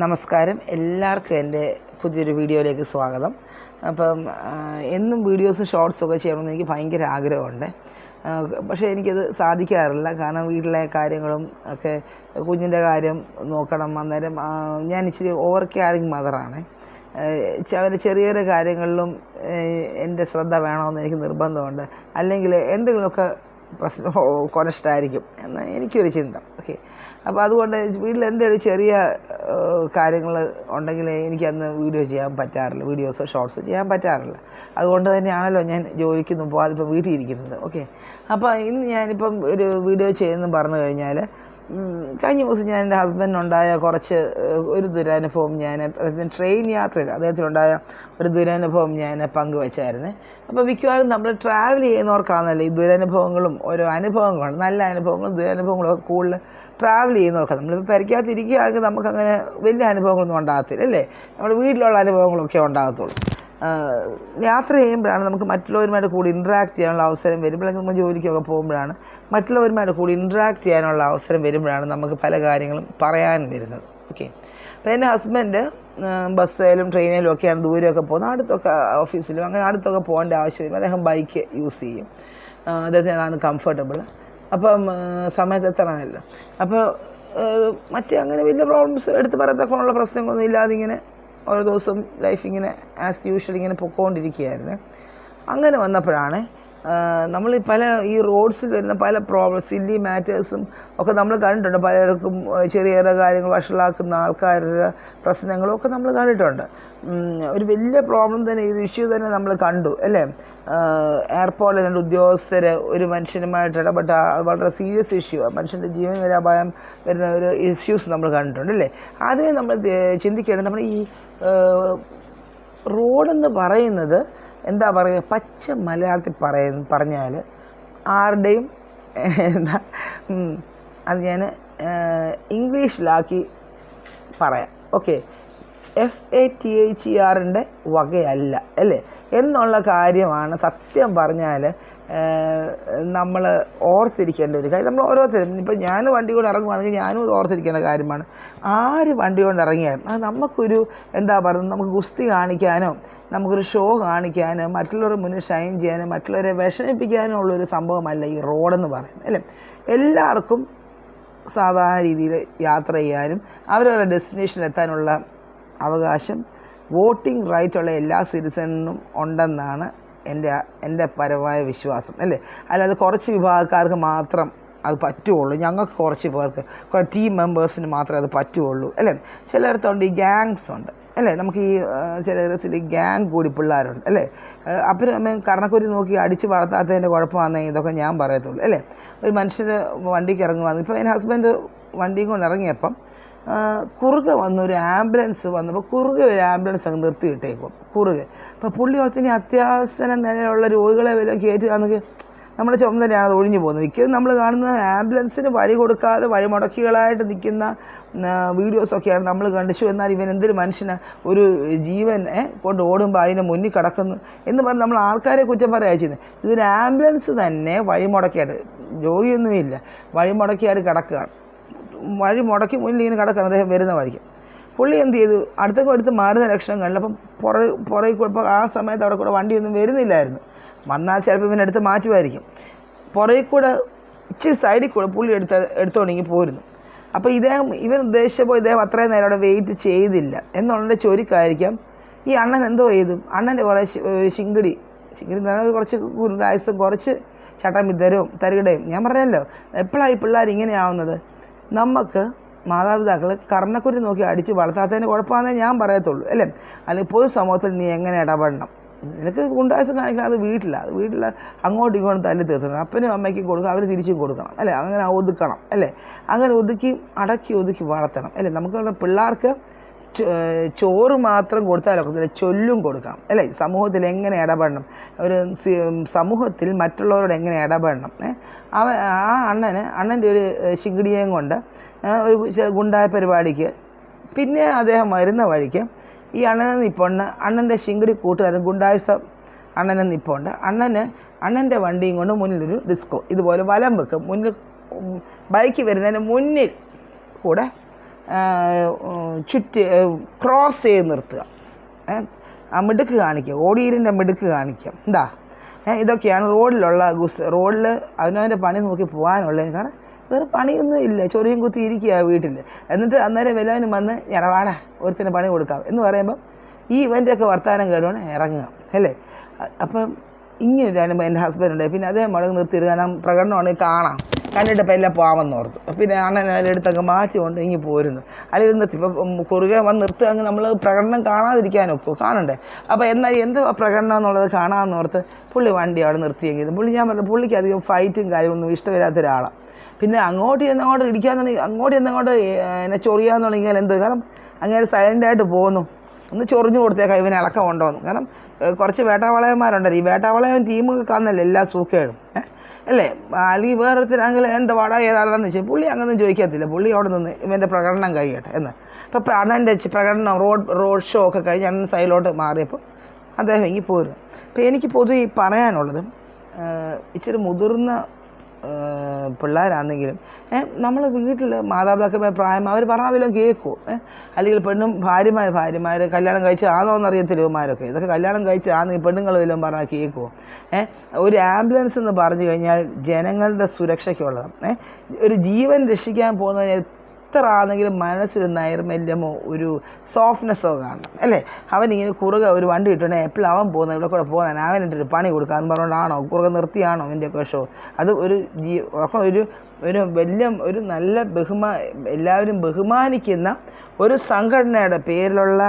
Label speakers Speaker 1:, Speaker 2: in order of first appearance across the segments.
Speaker 1: നമസ്കാരം, എല്ലാവർക്കും എൻ്റെ പുതിയൊരു വീഡിയോയിലേക്ക് സ്വാഗതം. അപ്പം എന്നും വീഡിയോസും ഷോർട്സൊക്കെ ചെയ്യണമെന്ന് എനിക്ക് ഭയങ്കര ആഗ്രഹമുണ്ട്. പക്ഷേ എനിക്കത് സാധിക്കാറില്ല. കാരണം വീട്ടിലെ കാര്യങ്ങളും ഒക്കെ, കുഞ്ഞിൻ്റെ കാര്യം നോക്കണം. അന്നേരം ഞാൻ ഇച്ചിരി ഓവർ കെയറിങ് മദറാണ്. ചെറിയ കാര്യങ്ങളിലും എൻ്റെ ശ്രദ്ധ വേണമെന്ന് എനിക്ക് നിർബന്ധമുണ്ട്. അല്ലെങ്കിൽ എന്തെങ്കിലുമൊക്കെ പ്രശ്നം കൊനഷ്ടായിരിക്കും എന്ന് എനിക്കൊരു ചിന്ത. ഓക്കെ, അപ്പോൾ അതുകൊണ്ട് വീട്ടിൽ എന്തെങ്കിലും ചെറിയ കാര്യങ്ങൾ ഉണ്ടെങ്കിൽ എനിക്കന്ന് വീഡിയോ ചെയ്യാൻ പറ്റാറില്ല, വീഡിയോസോ ഷോർട്സോ ചെയ്യാൻ പറ്റാറില്ല. അതുകൊണ്ട് തന്നെയാണല്ലോ ഞാൻ ജോലിക്ക് പോകാതിപ്പോൾ വീട്ടിൽ ഇരിക്കുന്നത്. ഓക്കെ, അപ്പോൾ ഇന്ന് ഞാനിപ്പം ഒരു വീഡിയോ ചെയ്യുമെന്ന് പറഞ്ഞു കഴിഞ്ഞാൽ, കഴിഞ്ഞ ദിവസം ഞാൻ എൻ്റെ ഹസ്ബൻഡിനുണ്ടായ ഒരു ദുരനുഭവം ട്രെയിൻ യാത്രയിൽ അദ്ദേഹത്തിനുണ്ടായ ഒരു ദുരനുഭവം ഞാൻ പങ്കുവച്ചായിരുന്നു. അപ്പോൾ മിക്കവാറും നമ്മൾ ട്രാവൽ ചെയ്യുന്നവർക്കാണല്ലോ ഈ ദുരനുഭവങ്ങളും ഓരോ അനുഭവങ്ങളും, നല്ല അനുഭവങ്ങളും ദുരനുഭവങ്ങളും ഒക്കെ കൂടുതൽ ട്രാവൽ ചെയ്യുന്നവർക്കാണ്. നമ്മളിപ്പോൾ പരിക്കാതിരിക്കുകയാണെങ്കിൽ നമുക്കങ്ങനെ വലിയ അനുഭവങ്ങളൊന്നും ഉണ്ടാകത്തില്ല, അല്ലേ? നമ്മുടെ വീട്ടിലുള്ള അനുഭവങ്ങളൊക്കെ ഉണ്ടാകത്തുള്ളൂ. യാത്ര ചെയ്യുമ്പോഴാണ് നമുക്ക് മറ്റുള്ളവരുമായിട്ട് കൂടി ഇൻട്രാക്ട് ചെയ്യാനുള്ള അവസരം വരുമ്പോഴൊക്കെ, നമ്മൾ ജോലിക്കൊക്കെ പോകുമ്പോഴാണ് മറ്റുള്ളവരുമായിട്ട് കൂടി ഇൻട്രാക്ട് ചെയ്യാനുള്ള അവസരം വരുമ്പോഴാണ് നമുക്ക് പല കാര്യങ്ങളും പറയാൻ വരുന്നത്. ഓക്കെ, അപ്പോൾ എൻ്റെ ഹസ്ബൻഡ് ബസ്സിലും ട്രെയിനിലും ഒക്കെയാണ് ദൂരമൊക്കെ പോകുന്നത്. അടുത്തൊക്കെ ഓഫീസിലും അങ്ങനെ അടുത്തൊക്കെ പോകേണ്ട ആവശ്യം വരും. അദ്ദേഹം ബൈക്ക് യൂസ് ചെയ്യും. അദ്ദേഹത്തിന് അതാണ് കംഫർട്ടബിൾ. അപ്പം സമയത്ത് എത്തണമല്ലോ. അപ്പോൾ അങ്ങനെ വലിയ പ്രോബ്ലംസ് എടുത്ത് പറയത്തക്കുള്ള പ്രശ്നങ്ങളൊന്നും ഇല്ലാതെ ഇങ്ങനെ ഓരോ ദിവസം ലൈഫ് ഇങ്ങനെ ആസ് യൂഷ്വൽ ഇങ്ങനെ പൊയ്ക്കൊണ്ടിരിക്കുകയായിരുന്നു. അങ്ങനെ വന്നപ്പോഴാണ് നമ്മൾ ഈ റോഡ്സിൽ വരുന്ന പല സില്ലി മാറ്റേഴ്സും ഒക്കെ നമ്മൾ കണ്ടിട്ടുണ്ട്. പലർക്കും ചെറിയ കാര്യങ്ങൾ വഷളാക്കുന്ന ആൾക്കാരുടെ പ്രശ്നങ്ങളും ഒക്കെ നമ്മൾ കണ്ടിട്ടുണ്ട്. ഒരു വലിയ പ്രോബ്ലം തന്നെ, ഈ ഇഷ്യൂ തന്നെ നമ്മൾ കണ്ടു, അല്ലേ? എയർപോർട്ടിൽ 2 ഉദ്യോഗസ്ഥർ ഒരു മനുഷ്യനുമായിട്ട് ഇടപെട്ട വളരെ സീരിയസ് ഇഷ്യൂ, മനുഷ്യൻ്റെ ജീവൻ വരെ അപായം വരുന്ന ഒരു ഇഷ്യൂസ് നമ്മൾ കണ്ടിട്ടുണ്ട്, അല്ലേ? ആദ്യമേ നമ്മൾ ചിന്തിക്കേണ്ടത്, നമ്മുടെ ഈ റോഡെന്ന് പറയുന്നത് എന്താ പറയുക, പച്ച മലയാളത്തിൽ പറഞ്ഞാൽ ആരുടെയും അത് ഞാൻ ഇംഗ്ലീഷിലാക്കി പറയാം. ഓക്കെ, FATHER വകയല്ല, അല്ലേ എന്നുള്ള കാര്യമാണ് സത്യം പറഞ്ഞാൽ നമ്മൾ ഓർത്തിരിക്കേണ്ട ഒരു കാര്യം. നമ്മൾ ഓരോരുത്തരും, ഇപ്പം ഞാൻ വണ്ടി കൊണ്ട് ഇറങ്ങുവാണെങ്കിൽ ഞാനും ഇത് ഓർത്തിരിക്കേണ്ട കാര്യമാണ്. ആര് വണ്ടി കൊണ്ട് ഇറങ്ങിയാലും അത് നമുക്കൊരു നമുക്ക് ഗുസ്തി കാണിക്കാനോ, നമുക്കൊരു ഷോ കാണിക്കാനോ, മറ്റുള്ളവരുടെ മുന്നിൽ ഷൈൻ ചെയ്യാനോ, മറ്റുള്ളവരെ വിഷമിപ്പിക്കാനോ ഉള്ളൊരു സംഭവമല്ല ഈ റോഡെന്ന് പറയുന്നത്, അല്ലേ? എല്ലാവർക്കും സാധാരണ രീതിയിൽ യാത്ര ചെയ്യാനും അവരവരുടെ ഡെസ്റ്റിനേഷനിൽ എത്താനുള്ള അവകാശം, വോട്ടിംഗ് റൈറ്റുള്ള എല്ലാ സിറ്റിസണിനും ഉണ്ടെന്നാണ് എൻ്റെ പരമായ വിശ്വാസം, അല്ലേ? അല്ലാതെ കുറച്ച് വിഭാഗക്കാർക്ക് മാത്രം അത് പറ്റുള്ളൂ, ഞങ്ങൾക്ക് കുറച്ച് പേർക്ക്, ടീം മെമ്പേഴ്സിന് മാത്രമേ അത് പറ്റുള്ളൂ, അല്ലേ? ചിലയിടത്തുണ്ട് ഈ ഗ്യാങ്സ് ഉണ്ട്, അല്ലേ? നമുക്ക് ഈ ചില ദിവസത്തിൽ ഗ്യാങ് കൂടി പിള്ളേരുണ്ട്, അല്ലേ? അപ്പം അമ്മ കർണക്കുരി നോക്കി അടിച്ച് വളർത്താത്തതിൻ്റെ കുഴപ്പമാണെന്ന് ഇതൊക്കെ ഞാൻ പറയത്തുള്ളൂ, അല്ലേ? ഒരു മനുഷ്യന് വണ്ടിക്ക് ഇറങ്ങുവാന്ന്, ഇപ്പോൾ എൻ്റെ ഹസ്ബൻഡ് വണ്ടിയും കൊണ്ട് ഇറങ്ങിയപ്പം കുറുകെ വന്നൊരു ആംബുലൻസ് വന്നപ്പോൾ ഒരു ആംബുലൻസ് അങ്ങ് നിർത്തിയിട്ടേക്കും കുറുകെ. അപ്പോൾ പുള്ളി ഒത്തിരി അത്യാവശ്യ നിലയിലുള്ള രോഗികളെ വല്ല കയറ്റുകയാണെങ്കിൽ നമ്മുടെ ചുമതലയാണ് അത് ഒഴിഞ്ഞു പോകുന്നത്. മിക്കതും നമ്മൾ കാണുന്ന ആംബുലൻസിന് വഴി കൊടുക്കാതെ വഴിമുടക്കികളായിട്ട് നിൽക്കുന്ന വീഡിയോസൊക്കെയാണ് നമ്മൾ കണ്ടിച്ചു. എന്നാൽ ഇവൻ എന്തൊരു മനുഷ്യന്, ഒരു ജീവൻ കൊണ്ട് ഓടുമ്പോൾ അതിന് മുന്നിൽ കിടക്കുന്നു എന്ന് പറഞ്ഞ് നമ്മൾ ആൾക്കാരെ കുറ്റം പറയുക ചെയ്യുന്നത്. ഇതൊരു ആംബുലൻസ് തന്നെ വഴിമുടക്കിയായിട്ട്, രോഗിയൊന്നുമില്ല, വഴിമുടക്കിയായിട്ട് കിടക്കുകയാണ്. വഴി മുടക്കി മുന്നിൽ ഇങ്ങനെ കിടക്കണം അദ്ദേഹം വരുന്ന വഴിക്ക്. പുള്ളി എന്ത് ചെയ്തു, അടുത്ത് മാറുന്ന ലക്ഷണം കണ്ടപ്പം പുറകെ കൂടെ, ആ സമയത്ത് അവിടെ കൂടെ വണ്ടിയൊന്നും വരുന്നില്ലായിരുന്നു. വന്നാൽ ചിലപ്പോൾ ഇവൻ എടുത്ത് മാറ്റുമായിരിക്കും. പുറകെ കൂടെ ഇച്ചിരി സൈഡിൽ കൂടെ പുള്ളി എടുത്തോണ്ടെങ്കിൽ പോരുന്നു. അപ്പോൾ ഇവൻ ഉദ്ദേശിച്ചപ്പോൾ ഇദ്ദേഹം അത്രയും നേരം അവിടെ വെയിറ്റ് ചെയ്തില്ല എന്നുള്ളതിൻ്റെ ചൊരിക്കായിരിക്കാം ഈ അണ്ണൻ എന്തോ ചെയ്തു. അണ്ണൻ്റെ കുറേ ശിങ്കിടി എന്ന് പറഞ്ഞാൽ കുറച്ച് ഗുരുരായസം, കുറച്ച് ചട്ടമിത്തരവും തരികിടയും. ഞാൻ പറഞ്ഞല്ലോ, എപ്പോഴാണ് ഈ പിള്ളേർ ഇങ്ങനെ ആവുന്നത്? നമുക്ക് മാതാപിതാക്കൾ കർണക്കുരി നോക്കി അടിച്ച് വളർത്താത്തതിന് കുഴപ്പമാണെന്നേ ഞാൻ പറയത്തുള്ളൂ, അല്ലേ? അല്ലെങ്കിൽ പൊതു സമൂഹത്തിൽ നീ എങ്ങനെ ഇടപെടണം? നിനക്ക് ഗുണ്ടായസം കാണിക്കണം, അത് വീട്ടിൽ അങ്ങോട്ടും ഇങ്ങോട്ടും തല്ലി തീർത്തണം. അപ്പനും അമ്മയ്ക്കും കൊടുക്കണം, അവർ തിരിച്ചും കൊടുക്കണം, അല്ലേ? അങ്ങനെ ഒതുക്കണം, അല്ലേ? അങ്ങനെ ഒതുക്കി വളർത്തണം, അല്ലേ? നമുക്ക് പിള്ളേർക്ക് ചോറ് മാത്രം കൊടുത്താലൊക്കത്തില്ല, ചൊല്ലും കൊടുക്കണം, അല്ലേ? സമൂഹത്തിൽ എങ്ങനെ ഇടപെടണം, ഒരു സമൂഹത്തിൽ മറ്റുള്ളവരോട് എങ്ങനെ ഇടപെടണം. ആ അണ്ണൻ്റെ ഒരു ശിങ്കിടിയേയും കൊണ്ട് ഒരു ഗുണ്ടായ പരിപാടിക്ക് പിന്നെ അദ്ദേഹം വരുന്ന വഴിക്ക് ഈ അണ്ണനെ നിൽപ്പുണ്ട്. അണ്ണൻ്റെ ശിങ്കിടി കൂട്ടുകാരൻ ഗുണ്ടായസം അണ്ണനെ നിൽപ്പുണ്ട്. അണ്ണൻ്റെ വണ്ടിയും കൊണ്ട് മുന്നിലൊരു ഡിസ്കോ ഇതുപോലെ വലം വെക്കും. മുന്നിൽ ബൈക്ക് വരുന്നതിന് മുന്നിൽ കൂടെ ക്രോസ് ചെയ്ത് നിർത്തുക, ആ മിടുക്ക് കാണിക്കുക, ഓടിയീരിൻ്റെ മിടുക്ക് കാണിക്കുക. എന്താ ഇതൊക്കെയാണ് റോഡിലുള്ള റോഡിൽ അവനവൻ്റെ പണി നോക്കി പോകാനുള്ളത്. കാരണം വേറെ പണിയൊന്നും ഇല്ല, ചൊറിയും കുത്തി ഇരിക്കുക വീട്ടിൽ. എന്നിട്ട് അന്നേരം വല്ലവനും വന്ന് ഇടവാടാ ഒരുത്തിന് പണി കൊടുക്കാം എന്ന് പറയുമ്പം ഈ ഇവൻ്റെയൊക്കെ വർത്തമാനം കേടുവാണ് ഇറങ്ങുക, അല്ലേ? അപ്പം ഇങ്ങനൊരു അനുഭവം എൻ്റെ ഹസ്ബൻഡുണ്ട്. പിന്നെ അതേ മുളക് നിർത്തിയിട്ട്, കാരണം പ്രകടനമാണെങ്കിൽ കാണാം, കണ്ടിട്ടപ്പോൾ എല്ലാം പോകാമെന്ന് ഓർത്തു. പിന്നെ അണ്ണൻ അതിലെടുത്തൊക്കെ മാറ്റിക്കൊണ്ട് ഇങ്ങ് പോരുന്നു. അല്ലെങ്കിൽ നിർത്തി ഇപ്പം കുറുകെ വന്ന് നിർത്തുക, അങ്ങ് നമ്മൾ പ്രകടനം കാണാതിരിക്കാനൊക്കെ കാണണ്ടേ. അപ്പോൾ എന്നാൽ എന്ത് പ്രകടനം എന്നുള്ളത് കാണാമെന്ന് ഓർത്ത് പുള്ളി വണ്ടി അവിടെ നിർത്തിയെങ്കിലും ഞാൻ പറഞ്ഞു പുള്ളിക്ക് അധികം ഫൈറ്റും കാര്യമൊന്നും ഇഷ്ടമില്ലാത്ത ഒരാളാണ്. പിന്നെ അങ്ങോട്ട് ഇടിക്കാന്നുണ്ടെങ്കിൽ അങ്ങോട്ട് എന്നെ ചൊറിയാന്ന് തുടങ്ങിയാൽ എന്ത്, കാരണം അങ്ങനെ സൈലൻ്റായിട്ട് പോകുന്നു. ഒന്ന് ചൊറിഞ്ഞു കൊടുത്തേക്കാം ഇവന് ഇളക്കം ഉണ്ടോയെന്ന്. കാരണം കുറച്ച് വേട്ടാവളയന്മാരുണ്ടല്ലോ, ഈ വേട്ടാവളയൻ ടീമുകൾക്കാന്നല്ലോ എല്ലാ സൂക്കേടും, അല്ലേ? അല്ലെങ്കിൽ വേറൊരുത്തരാണെങ്കിൽ എന്താ വാടാ ഏതാണെന്ന് വെച്ചാൽ പുള്ളി അങ്ങനെയൊന്നും ചോദിക്കത്തില്ല. പുള്ളി അവിടെ നിന്ന് ഇവൻ്റെ പ്രകടനം കഴിയട്ടെ എന്ന്. അപ്പോൾ അണ്ണൻ്റെ പ്രകടനം റോഡ് ഷോ ഒക്കെ കഴിഞ്ഞ് അണ്ണൻ സൈഡിലോട്ട് മാറിയപ്പോൾ അദ്ദേഹം ഇങ്ങനെ പോരുന്നു. അപ്പോൾ എനിക്ക് പൊതുവെ പറയാനുള്ളത്, ഇച്ചിരി മുതിർന്ന പിള്ളേരാണെങ്കിലും നമ്മൾ വീട്ടിൽ മാതാപിതാക്കളുടെ പ്രായം അവർ പറഞ്ഞാൽ വല്ലതും കേൾക്കുമോ? അല്ലെങ്കിൽ ഭാര്യമാർ കല്യാണം കഴിച്ച് ആണോന്ന് അറിയത്തില്ല ഇവന്മാരൊക്കെ. ഇതൊക്കെ കല്യാണം കഴിച്ച് ആണെങ്കിൽ പെണ്ണുങ്ങൾ വല്ലതും പറഞ്ഞാൽ കേൾക്കുമോ? ഒരു ആംബുലൻസ് എന്ന് പറഞ്ഞു കഴിഞ്ഞാൽ ജനങ്ങളുടെ സുരക്ഷയ്ക്കുള്ളതാണ്. ഒരു ജീവൻ രക്ഷിക്കാൻ പോകുന്നതിന് എത്ര ആണെങ്കിലും മനസ്സിലൊരു നൈർമല്യമോ ഒരു സോഫ്റ്റ്നെസ്സോ കാണണം, അല്ലേ? അവനിങ്ങനെ കുറുകെ ഒരു വണ്ടി ഇട്ടുണ്ടെങ്കിൽ എപ്പോഴും അവൻ പോകുന്നത് ഇവിടെ കൂടെ പോകുന്നതാണ്, അവനിട്ടൊരു പണി കൊടുക്കാമെന്ന് പറഞ്ഞുകൊണ്ടാണോ കുറുകെ നിർത്തിയാണോ അവൻ്റെയൊക്കെ ഷോ? അത് ഒരു ഒരു നല്ല എല്ലാവരും ബഹുമാനിക്കുന്ന ഒരു സംഘടനയുടെ പേരിലുള്ള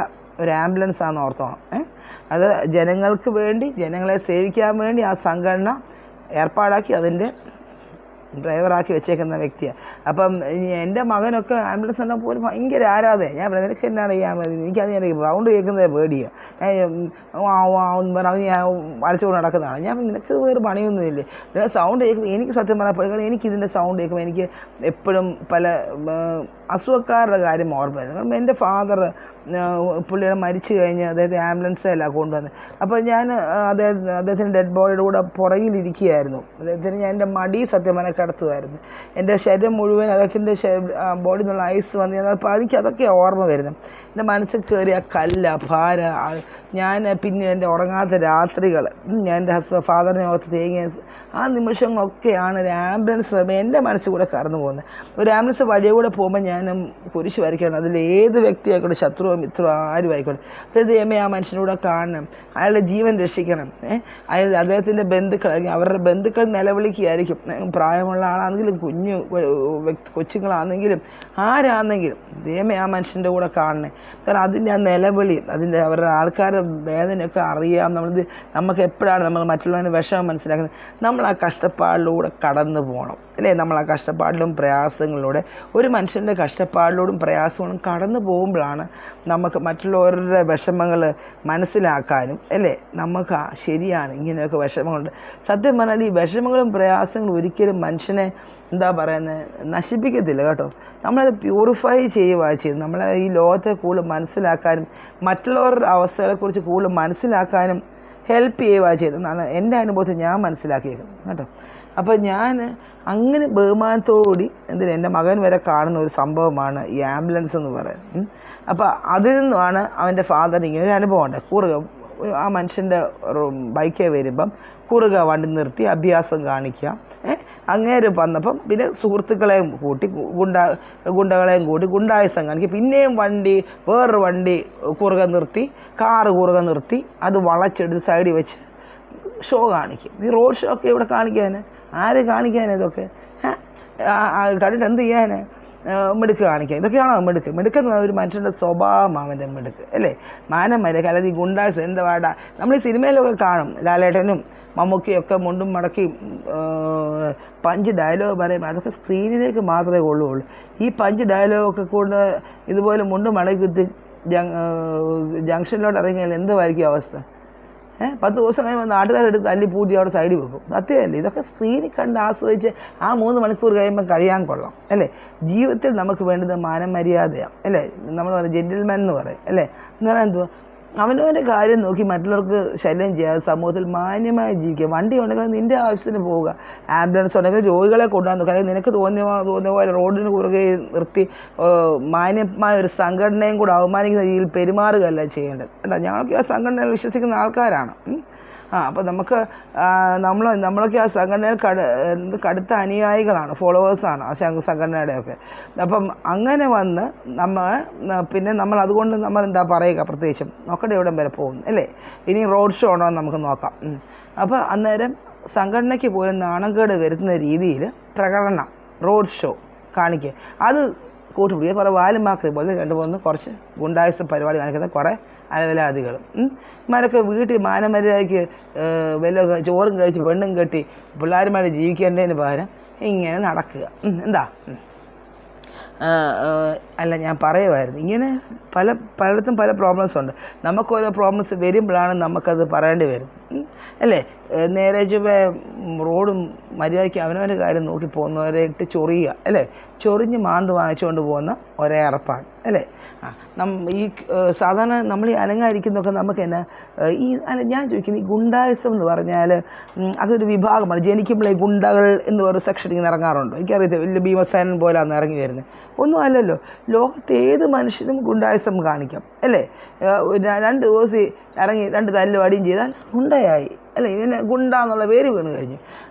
Speaker 1: ഒരു ആംബുലൻസാണെന്ന് ഓർത്തോണം. അത് ജനങ്ങൾക്ക് വേണ്ടി, ജനങ്ങളെ സേവിക്കാൻ വേണ്ടി ആ സംഘടന ഏർപ്പാടാക്കി അതിൻ്റെ ഡ്രൈവറാക്കി വെച്ചേക്കുന്ന വ്യക്തിയാണ്. അപ്പം എൻ്റെ മകനൊക്കെ ആംബുലൻസ് കണ്ടാൽ പോലും ഭയങ്കര ആരാധന. ഞാൻ പറയുന്നത് നിനക്ക് എന്നാണ് ചെയ്യാൻ മതി, എനിക്കത് ഞാൻ സൗണ്ട് കേൾക്കുന്നത് പേടിയാണ്, പറഞ്ഞ് ഞാൻ വരച്ചുകൊണ്ട് നടക്കുന്നതാണ്. ഞാൻ നിനക്ക് വേറെ പണിയൊന്നുമില്ലേ, നിനക്ക് സൗണ്ട് കേൾക്കുമ്പോൾ എനിക്ക് സത്യം പറഞ്ഞാൽ കാരണം എനിക്കിതിൻ്റെ സൗണ്ട് കേൾക്കുമ്പോൾ എനിക്ക് എപ്പോഴും പല അസുഖക്കാരുടെ കാര്യം ഓർമ്മ വരുന്നത്. കാരണം എൻ്റെ ഫാദർ പുള്ളിയുടെ മരിച്ചു കഴിഞ്ഞ് അദ്ദേഹത്തെ ആംബുലൻസിലാണ് കൊണ്ടുവന്നത്. അപ്പോൾ ഞാൻ അദ്ദേഹത്തിൻ്റെ ഡെഡ് ബോഡിയുടെ കൂടെ പുറകിലിരിക്കുകയായിരുന്നു. അദ്ദേഹത്തിന് ഞാൻ എൻ്റെ മടി സത്യം പറഞ്ഞാൽ കിടത്തുമായിരുന്നു. എൻ്റെ ശരീരം മുഴുവൻ അദ്ദേഹത്തിൻ്റെ ബോഡിയിൽ നിന്നുള്ള ഐസ് വന്ന് അപ്പോൾ എനിക്ക് അതൊക്കെ ഓർമ്മ വരുന്നത്. എൻ്റെ മനസ്സിൽ കയറിയ കല്ല് ഭാര, ഞാൻ പിന്നെ എൻ്റെ ഉറങ്ങാത്ത രാത്രികൾ, ഞാൻ എൻ്റെ ഫാദറിനെ ഓർത്ത് തേങ്ങിയ ആ നിമിഷങ്ങളൊക്കെയാണ് ഒരു ആംബുലൻസ് എൻ്റെ മനസ്സിൽ കൂടെ കടന്നു പോകുന്നത്. ഒരു ആംബുലൻസ് വഴിയെ കൂടെ പോകുമ്പോൾ ഞാൻ കുരിശ് വരയ്ക്കണം. അതിൽ ഏത് വ്യക്തിയായിക്കോട്ടെ, ശത്രുവോ മിത്രമോ ആരും ആയിക്കോട്ടെ, ദൈവമേ ആ മനുഷ്യനൂടെ കാണണം, അയാളുടെ ജീവൻ രക്ഷിക്കണം. അദ്ദേഹത്തിൻ്റെ ബന്ധുക്കൾ, അവരുടെ ബന്ധുക്കൾ നിലവിളിക്കുകയായിരിക്കും. പ്രായമുള്ള ആളാണെങ്കിലും കൊച്ചുങ്ങളാണെങ്കിലും ആരാണെങ്കിലും ദൈവമേ ആ മനുഷ്യൻ്റെ കൂടെ കാണണേ. കാരണം അതിൻ്റെ ആ നിലവിളി, അതിൻ്റെ അവരുടെ ആൾക്കാരുടെ വേദനയൊക്കെ അറിയാം. നമുക്ക് എപ്പോഴാണ് നമ്മൾ മറ്റുള്ളവരുടെ വിഷമം മനസ്സിലാക്കുന്നത്, നമ്മൾ ആ കഷ്ടപ്പാടിലൂടെ കടന്നു പോകണം, അല്ലേ? നമ്മൾ ആ കഷ്ടപ്പാടിലും പ്രയാസങ്ങളിലൂടെ, ഒരു മനുഷ്യൻ്റെ കഷ്ടപ്പാടിലൂടെയും പ്രയാസങ്ങളും കടന്നു പോകുമ്പോഴാണ് നമുക്ക് മറ്റുള്ളവരുടെ വിഷമങ്ങൾ മനസ്സിലാക്കാനും, അല്ലേ? നമുക്ക് ശരിയാണ് ഇങ്ങനെയൊക്കെ വിഷമങ്ങളുണ്ട്. സത്യം പറഞ്ഞാൽ ഈ വിഷമങ്ങളും പ്രയാസങ്ങളും ഒരിക്കലും മനുഷ്യനെ എന്താ പറയുന്നത് നശിപ്പിക്കത്തില്ല കേട്ടോ. നമ്മളത് പ്യൂരിഫൈ ചെയ്യുന്നത്. നമ്മളെ ഈ ലോകത്തെ കൂടുതൽ മനസ്സിലാക്കാനും മറ്റുള്ളവരുടെ അവസ്ഥകളെക്കുറിച്ച് കൂടുതൽ മനസ്സിലാക്കാനും ഹെൽപ്പ് ചെയ്യുന്നതാണ് എൻ്റെ അനുഭവത്തിൽ ഞാൻ മനസ്സിലാക്കിയേക്കുന്നത് കേട്ടോ. അപ്പോൾ ഞാൻ അങ്ങനെ ബഹുമാനത്തോടുകൂടി എൻ്റെ മകൻ വരെ കാണുന്ന ഒരു സംഭവമാണ് ഈ ആംബുലൻസ് എന്ന് പറയുന്നത്. അപ്പോൾ അതിൽ നിന്നുമാണ് അവൻ്റെ ഫാദറിന് ഇങ്ങനെ ഒരു അനുഭവം ഉണ്ട്. കുറുകെ ആ മനുഷ്യൻ്റെ ബൈക്കിൽ വരുമ്പം കുറുകെ വണ്ടി നിർത്തി അഭ്യാസം കാണിക്കുക. അങ്ങേര് വന്നപ്പം പിന്നെ സുഹൃത്തുക്കളെയും കൂട്ടി ഗുണ്ടകളെയും കൂട്ടി ഗുണ്ടായുസം കാണിക്കുക. പിന്നെയും വേറൊരു വണ്ടി കുറുകെ നിർത്തി, കാറ് കുറുകെ നിർത്തി അത് വളച്ചെടുത്ത് സൈഡിൽ വെച്ച് ഷോ കാണിക്കും. ഈ റോഡ് ഷോ ഒക്കെ ഇവിടെ കാണിക്കാൻ ആര് കാണിക്കാൻ? ഇതൊക്കെ കണ്ടിട്ട് എന്ത് ചെയ്യാൻ? മിടുക്ക് കാണിക്കുക. ഇതൊക്കെയാണോ മിടുക്ക്? മിടുക്കെന്ന് പറഞ്ഞാൽ ഒരു മനുഷ്യൻ്റെ സ്വഭാവം, അവൻ്റെ മിടുക്ക്, അല്ലേ? മാനം മര്യാദ, അല്ലെങ്കിൽ ഗുണ്ടാസ് എന്താ വാടാ. നമ്മൾ ഈ സിനിമയിലൊക്കെ കാണും, ലാലേട്ടനും മമ്മൂക്കിയൊക്കെ മുണ്ടും മടക്കി പഞ്ച് ഡയലോഗ് പറയുമ്പോൾ അതൊക്കെ സ്ക്രീനിലേക്ക് മാത്രമേ കൊള്ളുകയുള്ളൂ. ഈ പഞ്ച് ഡയലോഗൊക്കെ കൊണ്ട് ഇതുപോലെ മുണ്ടും മടക്കി ജംഗ്ഷനിലോട്ട് ഇറങ്ങിയാൽ എന്തായിരിക്കും അവസ്ഥ? 10 ദിവസം കഴിയുമ്പോൾ നാട്ടുകാരെടുത്ത് തല്ലി പൂട്ടി അവിടെ സൈഡിൽ വെക്കും. സത്യമല്ലേ? ഇതൊക്കെ സ്ക്രീനിൽ കണ്ട് ആസ്വദിച്ച് ആ 3 മണിക്കൂർ കഴിയുമ്പോൾ കഴിയാൻ കൊള്ളാം, അല്ലേ? ജീവിതത്തിൽ നമുക്ക് വേണ്ടത് മാനം മര്യാദയാണ്, അല്ലേ? നമ്മൾ പറയും ജെൻറ്റിൽമാൻ എന്ന് പറയും, അല്ലേ? എന്ന് പറഞ്ഞാൽ എന്തുവാ, അവനവൻ്റെ കാര്യം നോക്കി മറ്റുള്ളവർക്ക് ശല്യം ചെയ്യാതെ സമൂഹത്തിൽ മാന്യമായി ജീവിക്കുക. വണ്ടി ഉണ്ടെങ്കിൽ നിൻ്റെ ആവശ്യത്തിന് പോവുക, ആംബുലൻസ് ഉണ്ടെങ്കിൽ രോഗികളെ കൊണ്ടുപോകാൻ നോക്കുക. അല്ലെങ്കിൽ നിനക്ക് തോന്നിയ പോലെ റോഡിന് കുറുകെ നിർത്തി മാന്യമായ ഒരു സംഘടനയും കൂടെ അവമാനിക്കുന്ന രീതിയിൽ പെരുമാറുകയല്ല ചെയ്യേണ്ടത് കേട്ടോ. ഞങ്ങളൊക്കെ ആ സംഘടനയിൽ വിശ്വസിക്കുന്ന ആൾക്കാരാണ്. അപ്പോൾ നമ്മളൊക്കെ ആ സംഘടനയിൽ കടുത്ത അനുയായികളാണ്, ഫോളോവേഴ്സാണ് ആ സംഘടനയുടെയൊക്കെ. അപ്പം അങ്ങനെ വന്ന് പിന്നെ നമ്മൾ അതുകൊണ്ട് നമ്മൾ എന്താ പറയുക, പ്രത്യേകിച്ചും നോക്കട്ടെ എവിടം വരെ പോകുന്നു അല്ലേ. ഇനി റോഡ് ഷോ ഉണ്ടോ എന്ന് നമുക്ക് നോക്കാം. അപ്പോൾ അന്നേരം സംഘടനയ്ക്ക് പോലും നാണക്കേട് വരുത്തുന്ന രീതിയിൽ പ്രകടനം, റോഡ് ഷോ കാണിക്കുക, അത് കൂട്ടുപിടിക്കുക. കുറേ വാലുമാക്രി പോലെ 2-3 കുറച്ച് ഗുണ്ടായുസ പരിപാടി കാണിക്കുന്ന കുറേ അലവലാദികളും ഇമാരൊക്കെ വീട്ടിൽ മാനമര്യാദയ്ക്ക് വല്ല ചോറും കഴിച്ച് പെണ്ണും കെട്ടി പിള്ളേരുമായിട്ട് ജീവിക്കേണ്ടതിന് പകരം ഇങ്ങനെ നടക്കുക. എന്താ അല്ല, ഞാൻ പറയുമായിരുന്നു, ഇങ്ങനെ പലയിടത്തും പല പ്രോബ്ലംസ് ഉണ്ട്. നമുക്കോരോ പ്രോബ്ലംസ് വരുമ്പോഴാണ് നമുക്കത് പറയേണ്ടി വരും അല്ലേ. നേരെ ചുവേ റോഡും മര്യാദയ്ക്ക് അവനവൻ്റെ കാര്യം നോക്കി പോകുന്നവരെ ഇട്ട് ചൊറിയുക അല്ലേ, ചൊറിഞ്ഞ് മാന്ത് വാങ്ങിച്ചുകൊണ്ട് പോകുന്ന ഒരേ അറപ്പാണ് അല്ലേ. ഈ സാധാരണ നമ്മൾ ഈ അനങ്ങാതിരിക്കുന്നതൊക്കെ നമുക്ക് തന്നെ ഞാൻ ചോദിക്കുന്നത്, ഈ ഗുണ്ടായുസം എന്ന് പറഞ്ഞാൽ അതൊരു വിഭാഗമാണ്. ജനിക്കുമ്പോഴേ ഗുണ്ടകൾ എന്ന് പറയുന്ന സെക്ഷൻ ഇങ്ങനെ ഇറങ്ങാറുണ്ടോ? എനിക്കറിയത്തില്ല, വലിയ ഭീമസേനൻ പോലെയാണ് ഇറങ്ങി വരുന്നത്. ഒന്നും അല്ലല്ലോ, ലോകത്ത് ഏത് മനുഷ്യനും ഗുണ്ടായുസം കാണിക്കാം അല്ലേ. 2 ദിവസം ഇറങ്ങി 2 തല്ലും അടിയും ചെയ്താൽ ഗുണ്ടയായി അല്ലേ. ഇതിന് ഗുണ്ട എന്നുള്ള പേര് വീണ് കഴിഞ്ഞു.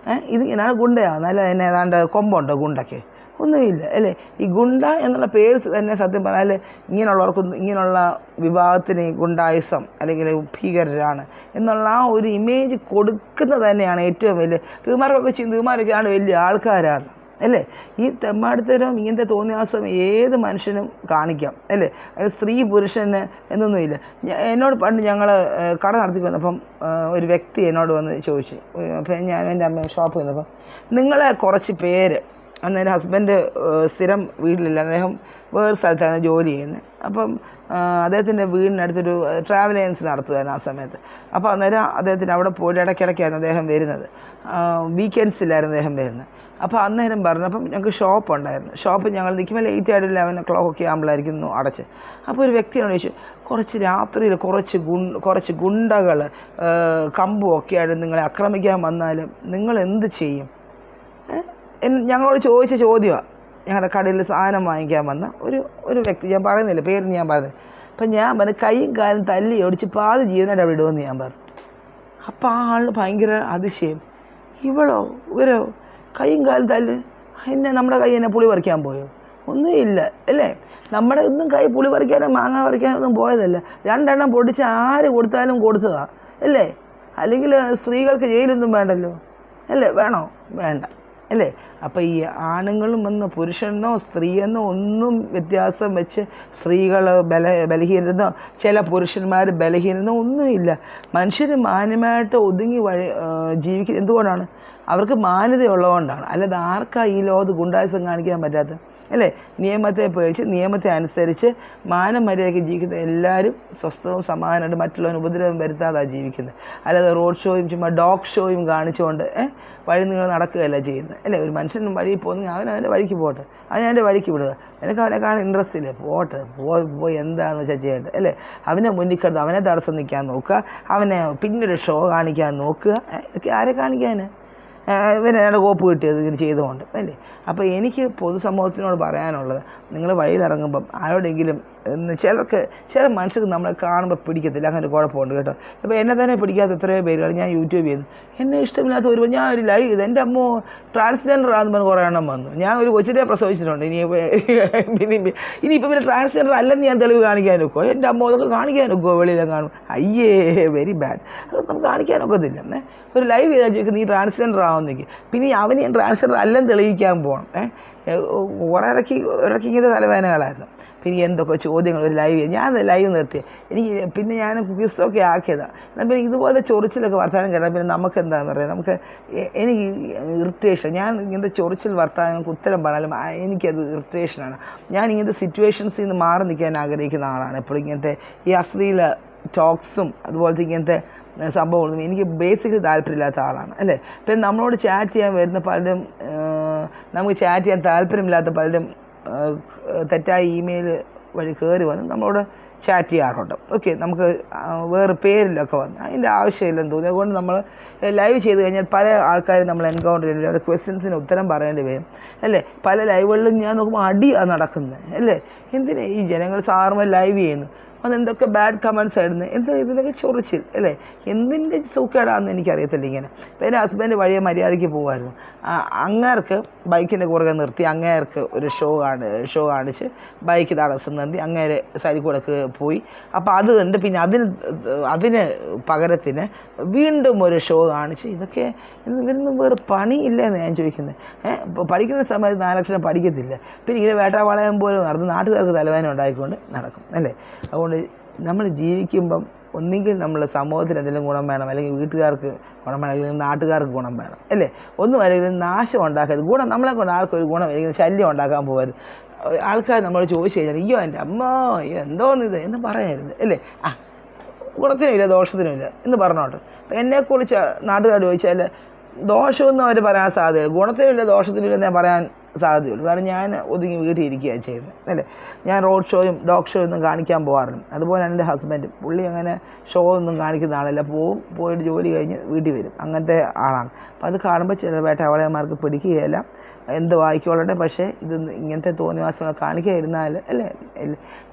Speaker 1: ഇതിങ്ങനെയാണ് ഗുണ്ടയാകുന്നത്. അല്ല എന്നെ ഏതാണ്ട് കൊമ്പുണ്ടോ ഗുണ്ടയ്ക്ക്? ഒന്നുമില്ല അല്ലേ. ഈ ഗുണ്ട എന്നുള്ള പേര് തന്നെ സത്യം പറഞ്ഞാൽ ഇങ്ങനെയുള്ള വിഭാഗത്തിന് ഗുണ്ടായുസം അല്ലെങ്കിൽ ഭീകരരാണ് എന്നുള്ള ആ ഒരു ഇമേജ് കൊടുക്കുന്നത് തന്നെയാണ് ഏറ്റവും വലിയ. ഇവന്മാരൊക്കെയാണ് വലിയ ആൾക്കാരാണ് അല്ലേ. ഈ തെമ്മാടിത്തരവും ഇങ്ങനത്തെ തോന്നിയാസവും ഏത് മനുഷ്യനും കാണിക്കാം അല്ലേ. അത് സ്ത്രീ പുരുഷന് എന്നൊന്നുമില്ല. എന്നോട് പണ്ട് ഞങ്ങൾ കട നടത്തി വന്നപ്പം ഒരു വ്യക്തി എന്നോട് വന്ന് ചോദിച്ചു. അപ്പം ഞാൻ എൻ്റെ അമ്മ ഷോപ്പ് വന്നപ്പം നിങ്ങളെ കുറച്ച് പേര്, അന്നേരം ഹസ്ബൻഡ് സ്ഥിരം വീട്ടിലില്ല, അദ്ദേഹം വേറെ സ്ഥലത്താണ് ജോലി ചെയ്യുന്നത്. അപ്പം അദ്ദേഹത്തിൻ്റെ വീടിനടുത്തൊരു ട്രാവൽ ഏജൻസി നടത്തുകയാണ് ആ സമയത്ത്. അപ്പോൾ അന്നേരം അദ്ദേഹത്തിന് അവിടെ പോയിട്ട് ഇടയ്ക്കിടയ്ക്കായിരുന്നു അദ്ദേഹം വരുന്നത്, വീക്കെൻഡ്സിലായിരുന്നു അദ്ദേഹം വരുന്നത്. അപ്പോൾ അന്നേരം പറഞ്ഞു, അപ്പം ഞങ്ങൾക്ക് ഷോപ്പ് ഉണ്ടായിരുന്നു. ഷോപ്പ് ഞങ്ങൾ നിൽക്കുമ്പോൾ ലേറ്റ് ആയിട്ട് 11 o'clock ആകുമ്പോഴായിരിക്കുന്നു അടച്ച്. അപ്പോൾ ഒരു വ്യക്തിയോട് ചോദിച്ചു, കുറച്ച് രാത്രിയിൽ കുറച്ച് ഗുണ്ടകൾ കമ്പും ഒക്കെ ആയിട്ട് നിങ്ങളെ ആക്രമിക്കാൻ വന്നാൽ നിങ്ങൾ എന്ത് ചെയ്യും? ഞങ്ങളോട് ചോദിച്ച ചോദ്യമാണ്. ഞങ്ങളുടെ കടയിൽ സാധനം വാങ്ങിക്കാൻ വന്ന ഒരു വ്യക്തി, ഞാൻ പറയുന്നില്ല പേര്, ഞാൻ പറയുന്നില്ല. അപ്പം ഞാൻ പറഞ്ഞു, കൈയും കാലും തല്ലി ഒടിച്ച് പാതി ജീവനായിട്ട് അവിടെ ഇടുമെന്ന് ഞാൻ പറഞ്ഞു. അപ്പോൾ ആ ആളിന് ഭയങ്കര അതിശയം, ഇവരോ കൈയും കാലും തല്ല്, നമ്മുടെ കൈ എന്നെ പുളി പറിക്കാൻ പോയോ? ഒന്നുമില്ല അല്ലേ. നമ്മുടെ ഒന്നും കൈ പുളി പറിക്കാനോ മാങ്ങ പറിക്കാനോ ഒന്നും പോയതല്ല. 2 എണ്ണം പൊടിച്ച് ആര് കൊടുത്താലും കൊടുത്തതാ അല്ലേ. അല്ലെങ്കിൽ സ്ത്രീകൾക്ക് ജയിലൊന്നും വേണ്ടല്ലോ അല്ലേ. വേണോ? വേണ്ട അല്ലേ. അപ്പോൾ ഈ ആണുങ്ങളും പുരുഷനോ സ്ത്രീയെന്നോ ഒന്നും വ്യത്യാസം വെച്ച് സ്ത്രീകൾ ബലഹീനതോ ചില പുരുഷന്മാർ ബലഹീനതോ ഒന്നുമില്ല. മനുഷ്യർ മാന്യമായിട്ട് ഒതുങ്ങി ജീവിക്കുക എന്തുകൊണ്ടാണ്? അവർക്ക് മാന്യതയുള്ളതുകൊണ്ടാണ്. അല്ലാതെ ആർക്കാ ഈ ലോകത്ത് ഗുണ്ടായുസം കാണിക്കാൻ പറ്റാത്തത് അല്ലേ. നിയമത്തെ പേടിച്ച് നിയമത്തെ അനുസരിച്ച് മാനമര്യാദയ്ക്ക് ജീവിക്കുന്ന എല്ലാവരും സ്വസ്ഥവും സമാധാനമായിട്ട് മറ്റുള്ളവന് ഉപദ്രവം വരുത്താതാണ് ജീവിക്കുന്നത്. അല്ലാതെ റോഡ് ഷോയും ചുമ്മാ ഡോഗ് ഷോയും കാണിച്ചുകൊണ്ട് വഴി നിങ്ങൾ നടക്കുകയല്ല ചെയ്യുന്നത് അല്ലേ. ഒരു മനുഷ്യൻ വഴിയിൽ പോകുന്നെങ്കിൽ അവൻ്റെ വഴിക്ക് പോട്ടെ, അവൻ്റെ വഴിക്ക് വിടുക. എനിക്ക് അവനെ കാണാൻ ഇൻട്രസ്റ്റ് ഇല്ലേ, പോയി എന്താണെന്ന് വെച്ചാൽ ചെയ്യട്ടെ അല്ലേ. അവനെ മുന്നിൽ കിടന്ന് അവനെ തടസ്സം നിൽക്കാൻ നോക്കുക, അവനെ പിന്നൊരു ഷോ കാണിക്കാൻ നോക്കുക. ഇതൊക്കെ ആരെ കാണിക്കാൻ? ഇവനാണ് കോപ്പ് കിട്ടിയത് ഇങ്ങനെ ചെയ്തുകൊണ്ട് അല്ലേ. അപ്പോൾ എനിക്ക് പൊതുസമൂഹത്തിനോട് പറയാനുള്ളത്, നിങ്ങൾ വഴിയിലിറങ്ങുമ്പം ആരോടെങ്കിലും ചില മനുഷ്യർക്ക് നമ്മളെ കാണുമ്പോൾ പിടിക്കത്തില്ല, അങ്ങനെ കുഴപ്പമുണ്ട് കേട്ടോ. അപ്പോൾ എന്നെ തന്നെ പിടിക്കാത്ത എത്രയോ പേരുകൾ ഞാൻ യൂട്യൂബ് ചെയ്യുന്നു. എന്നെ ഇഷ്ടമില്ലാത്ത ഞാൻ ഒരു ലൈവ് ചെയ്തു, എൻ്റെ അമ്മ ട്രാൻസ്ജെൻഡർ ആണെന്ന് പറഞ്ഞ് കുറേ എണ്ണം വന്നു. ഞാൻ ഒരു കൊച്ചിനെ പ്രസവിച്ചിട്ടുണ്ട്. ഇനിയിപ്പോൾ പിന്നെ ട്രാൻസ്ജെൻഡർ അല്ലെന്ന് ഞാൻ തെളിവ് കാണിക്കാൻ നോക്കുമോ? എൻ്റെ അമ്മ അതൊക്കെ കാണിക്കാൻ നോക്കുമോ? വെളിയിലും കാണും, അയ്യേ വെരി ബാഡ്, അത് നമുക്ക് കാണിക്കാനൊക്കത്തില്ല. ഒരു ലൈവ് ചെയ്താൽ ചോദിക്കും നീ ട്രാൻസ്ജെൻഡർ ആവുന്നെങ്കിൽ, പിന്നെ അവന് ഞാൻ ട്രാൻസ്ജെൻഡർ അല്ലെന്ന് തെളിയിക്കാൻ പോകണം. ഇടയ്ക്ക് ഇങ്ങനത്തെ തലവേദനകളായിരുന്നു. പിന്നെ എന്തൊക്കെ ചോദ്യങ്ങൾ, ഒരു ലൈവ് ഞാൻ ലൈവ് നിർത്തി. പിന്നെ ഞാൻ ക്വിസൊക്കെ ആക്കിയതാണ്. എന്നാൽ പിന്നെ ഇതുപോലെ ചൊറിച്ചിലൊക്കെ വർത്തമാനം കേട്ടാൽ പിന്നെ നമുക്ക് എന്താണെന്ന് പറയാം, എനിക്ക് ഇറിറ്റേഷൻ. ഞാൻ ഇങ്ങനത്തെ ചൊറിച്ചിൽ വർത്തമാനങ്ങൾക്ക് ഉത്തരം പറഞ്ഞാലും എനിക്കത് ഇറിറ്റേഷനാണ്. ഞാൻ ഇങ്ങനത്തെ സിറ്റുവേഷൻസിൽ നിന്ന് മാറി നിൽക്കാൻ ആഗ്രഹിക്കുന്ന ആളാണ്. എപ്പോഴും ഇങ്ങനത്തെ ഈ അശ്ലീല ടോക്സും അതുപോലത്തെ ഇങ്ങനത്തെ സംഭവങ്ങളൊന്നും എനിക്ക് ബേസിക്കലി താല്പര്യമില്ലാത്ത ആളാണ് അല്ലേ. പിന്നെ നമ്മളോട് ചാറ്റ് ചെയ്യാൻ വരുന്ന പലരും, നമുക്ക് ചാറ്റ് ചെയ്യാൻ താല്പര്യമില്ലാത്ത പലരും തെറ്റായ ഇമെയിൽ വഴി കയറി വന്ന് നമ്മളോട് ചാറ്റ് ചെയ്യാറുണ്ട്. ഓക്കെ, നമുക്ക് വേറെ പേരിലൊക്കെ വന്ന് അതിൻ്റെ ആവശ്യമില്ലെന്ന് തോന്നി. അതുകൊണ്ട് നമ്മൾ ലൈവ് ചെയ്ത് കഴിഞ്ഞാൽ പല ആൾക്കാരും നമ്മൾ എൻകൗണ്ടർ ചെയ്യേണ്ടി അവരുടെ ക്വസ്റ്റ്യൻസിന് ഉത്തരം പറയേണ്ടി വരും അല്ലേ. പല ലൈവുകളിലും ഞാൻ നോക്കുമ്പോൾ അടിയാണ് നടക്കുന്നത് അല്ലേ. എന്തിനാ ഈ ജനങ്ങൾ സാറുമ്പോൾ ലൈവ് ചെയ്യുന്നു, അതെന്തൊക്കെ ബാഡ് കമൻസ് ആയിരുന്നു, എന്താ ഇതിനൊക്കെ ചൊറിച്ചിൽ അല്ലേ, എന്തിൻ്റെ സൂക്കേടാണെന്ന് എനിക്കറിയത്തില്ല. ഇങ്ങനെ ഇപ്പം എൻ്റെ ഹസ്ബൻഡ് വഴിയെ മര്യാദയ്ക്ക് പോകുമായിരുന്നു, അങ്ങേർക്ക് ബൈക്കിൻ്റെ പുറകെ നിർത്തി അങ്ങേർക്ക് ഒരു ഷോ കാണിച്ച് ബൈക്ക് തടസ്സം നിർത്തി അങ്ങേരെ സൈഡിൽ കൂടെ പോയി. അപ്പോൾ അത് കണ്ട് പിന്നെ അതിന് പകരത്തിന് വീണ്ടും ഒരു ഷോ കാണിച്ച് ഇതൊക്കെ ഇവരൊന്നും വേറെ പണിയില്ലെന്ന് ഞാൻ ചോദിക്കുന്നത്. പഠിക്കുന്ന സമയത്ത് 4 അക്ഷരം പഠിക്കത്തില്ല, പിന്നെ ഇങ്ങനെ വേട്ടാവാളയം പോലും നടന്ന് നാട്ടുകാർക്ക് തലവേദന ഉണ്ടായിക്കൊണ്ട് നടക്കും അല്ലേ. അതുകൊണ്ട് നമ്മൾ ജീവിക്കുമ്പം ഒന്നുകിൽ നമ്മൾ സമൂഹത്തിന് എന്തെങ്കിലും ഗുണം വേണം, അല്ലെങ്കിൽ വീട്ടുകാർക്ക് ഗുണം വേണം, അല്ലെങ്കിൽ നാട്ടുകാർക്ക് ഗുണം വേണം അല്ലേ. ഒന്നും അല്ലെങ്കിൽ നാശം ഉണ്ടാക്കരുത്. ഗുണം നമ്മളെ കൊണ്ട് ആർക്കും ഒരു ഗുണം അല്ലെങ്കിൽ ശല്യം ഉണ്ടാക്കാൻ പോകരുത്. ആൾക്കാർ നമ്മളോട് ചോദിച്ചു കഴിഞ്ഞാൽ അയ്യോ എൻ്റെ അമ്മ അയ്യോ എന്തോന്നിത് എന്ന് പറയരുത് അല്ലേ. ഗുണത്തിനുമില്ല ദോഷത്തിനുമില്ല എന്ന് പറഞ്ഞോട്ടെ. എന്നെക്കുറിച്ച് നാട്ടുകാർ ചോദിച്ചാൽ ദോഷമൊന്നും അവർ പറയാൻ സാധ്യതയില്ല, ഗുണത്തിനുമില്ല ദോഷത്തിനുമില്ല ഞാൻ പറയാൻ സാധ്യതയുള്ളൂ. കാരണം ഞാൻ ഒതുങ്ങി വീട്ടിൽ ഇരിക്കുകയാണ് ചെയ്യുന്നത് അല്ലേ. ഞാൻ റോഡ് ഷോയും ഡോഗ് ഷോ ഒന്നും കാണിക്കാൻ പോകാറുണ്ട്. അതുപോലെയാണ് എൻ്റെ ഹസ്ബൻഡും. പുള്ളി അങ്ങനെ ഷോ ഒന്നും കാണിക്കുന്ന ആളല്ല, പോയിട്ട് ജോലി കഴിഞ്ഞ് വീട്ടിൽ വരും, അങ്ങനത്തെ ആളാണ്. അപ്പോൾ അത് കാണുമ്പോൾ ചില വേട്ടവാളയന്മാർക്ക് പിടിക്കുകയില്ല, എന്ത് വായിക്കോളട്ടെ. പക്ഷേ ഇത് ഇങ്ങനത്തെ തോന്നിവാസങ്ങൾ കാണിക്കാതിരുന്നാൽ അല്ലേ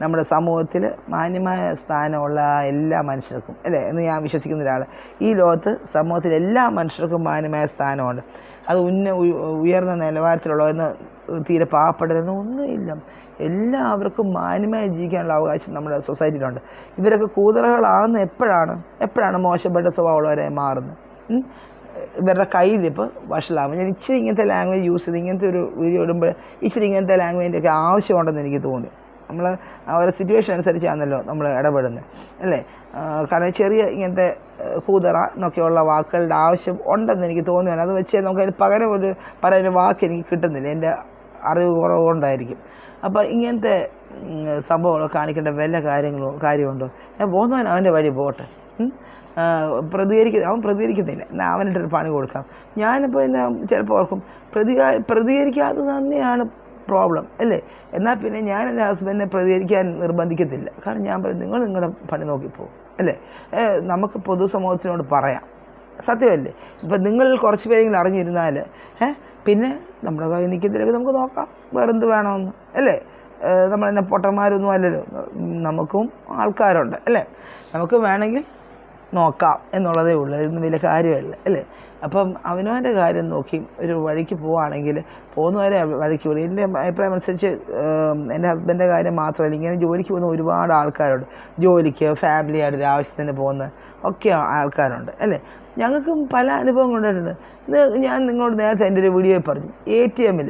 Speaker 1: നമ്മുടെ സമൂഹത്തിൽ മാന്യമായ സ്ഥാനമുള്ള എല്ലാ മനുഷ്യർക്കും അല്ലേ എന്ന് ഞാൻ വിശ്വസിക്കുന്ന ഒരാൾ. ഈ ലോകത്ത് സമൂഹത്തിൽ എല്ലാ മനുഷ്യർക്കും മാന്യമായ സ്ഥാനമുണ്ട്. അത് ഉയർന്ന നിലവാരത്തിലുള്ളതെന്ന് തീരെ പാവപ്പെട്ടതെന്ന് ഒന്നുമില്ല. എല്ലാവർക്കും മാന്യമായി ജീവിക്കാനുള്ള അവകാശം നമ്മുടെ സൊസൈറ്റിയിലുണ്ട്. ഇവരൊക്കെ കൂതറകളാകുന്ന എപ്പോഴാണ് മോശപ്പെട്ട സ്വഭാവമുള്ളവരെ മാറുന്നത്. ഇവരുടെ കയ്യിലിപ്പോൾ വഷളാകും. ഞാൻ ഇച്ചിരി ഇങ്ങനത്തെ ലാംഗ്വേജ് യൂസ് ചെയ്ത് ഇങ്ങനത്തെ ഒരു വീഡിയോ ഇടുമ്പോൾ ഇച്ചിരി ഇങ്ങനത്തെ ലാംഗ്വേജിൻ്റെയൊക്കെ ആവശ്യമുണ്ടെന്ന് എനിക്ക് തോന്നി. നമ്മൾ ഓരോ സിറ്റുവേഷൻ അനുസരിച്ചാണല്ലോ നമ്മൾ ഇടപെടുന്നത് അല്ലേ. കാരണം ചെറിയ ഇങ്ങനത്തെ കൂതറ എന്നൊക്കെയുള്ള വാക്കുകളുടെ ആവശ്യം ഉണ്ടെന്ന് എനിക്ക് തോന്നുകയാണ്. അത് വെച്ച് നമുക്കതിന് പകരം പറയുന്ന വാക്ക് എനിക്ക് കിട്ടുന്നില്ല, എൻ്റെ അറിവ് കുറവുകൊണ്ടായിരിക്കും. അപ്പോൾ ഇങ്ങനത്തെ സംഭവങ്ങൾ കാണിക്കേണ്ട വല്ല കാര്യമുണ്ടോ? ഞാൻ പോകുന്നവൻ അവൻ്റെ വഴി പോട്ടെ. അവൻ പ്രതികരിക്കുന്നില്ല, എന്നാൽ അവനിട്ടൊരു പണി കൊടുക്കാം. ഞാനിപ്പോൾ എന്നെ ചിലപ്പോൾ ഓർക്കും പ്രതികരിക്കാത്തത് തന്നെയാണ് പ്രോബ്ലം അല്ലേ. എന്നാൽ പിന്നെ ഞാൻ എൻ്റെ ഹസ്ബൻഡിനെ പ്രതികരിക്കാൻ നിർബന്ധിക്കത്തില്ല. കാരണം ഞാൻ പറയും നിങ്ങൾ നിങ്ങളുടെ പണി നോക്കിപ്പോകും അല്ലേ. നമുക്ക് പൊതുസമൂഹത്തിനോട് പറയാം, സത്യമല്ലേ. ഇപ്പം നിങ്ങൾ കുറച്ച് പേരെങ്കിലും അറിഞ്ഞിരുന്നാൽ പിന്നെ നമ്മുടെ കയ്യിൽ നിൽക്കുന്നതിലേക്ക് നമുക്ക് നോക്കാം വേറെന്ത് വേണമെന്ന് അല്ലേ. നമ്മളെന്നെ പൊട്ടന്മാരൊന്നും അല്ലല്ലോ, നമുക്കും ആൾക്കാരുണ്ട് അല്ലേ. നമുക്ക് വേണമെങ്കിൽ നോക്കാം എന്നുള്ളതേ ഉള്ളൂ, ഇതൊന്നും വലിയ കാര്യമല്ല അല്ലേ. അപ്പം അവനവൻ്റെ കാര്യം നോക്കി ഒരു വഴിക്ക് പോവുകയാണെങ്കിൽ പോകുന്നവരെ വഴിക്ക് വിടും. എൻ്റെ അഭിപ്രായം അനുസരിച്ച് എൻ്റെ ഹസ്ബൻഡിൻ്റെ കാര്യം മാത്രമല്ല, ഇങ്ങനെ ജോലിക്ക് പോകുന്ന ഒരുപാട് ആൾക്കാരുണ്ട്. ജോലിക്ക് ഫാമിലിയായിട്ട് ഒരു ആവശ്യത്തിന് പോകുന്ന ഒക്കെ ആൾക്കാരുണ്ട് അല്ലേ. ഞങ്ങൾക്കും പല അനുഭവം ഉണ്ടായിട്ടുണ്ട്. ഞാൻ നിങ്ങളോട് നേരത്തെ എൻ്റെ ഒരു വീഡിയോയിൽ പറഞ്ഞു, ATM